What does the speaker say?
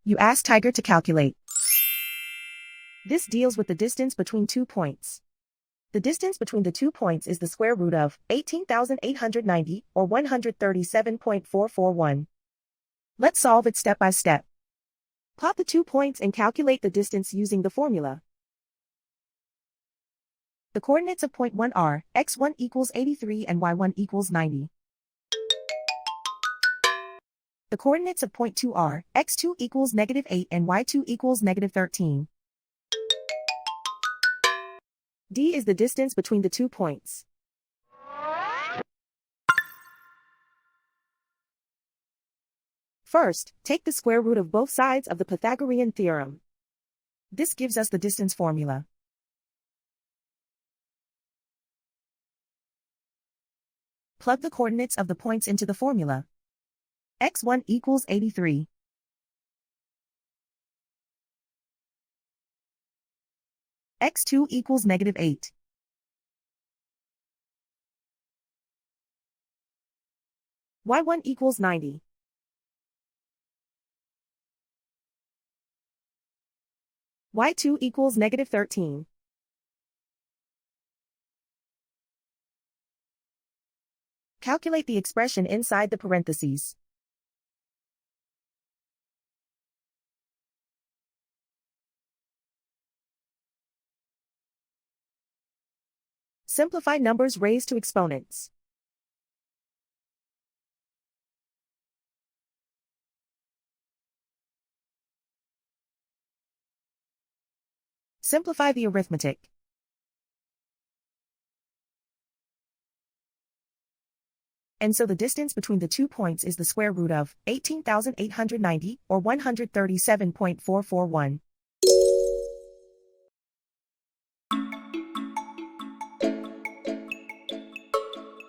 You ask Tiger to calculate. This deals with the distance between 2 points. The distance between the 2 points is the square root of 18,890, or 137.441. Let's solve it step by step. Plot the 2 points and calculate the distance using the formula. The coordinates of point 1 are x1 equals 83 and y1 equals 90. The coordinates of point 2 are x2 equals -8 and y2 equals -13. D is the distance between the 2 points. First, take the square root of both sides of the Pythagorean theorem. This gives us the distance formula. Plug the coordinates of the points into the formula. x1 equals 83. x2 equals -8. y1 equals 90. y2 equals -13. Calculate the expression inside the parentheses. Simplify numbers raised to exponents. Simplify the arithmetic. And so the distance between the 2 points is the square root of 18,890, or 137.441.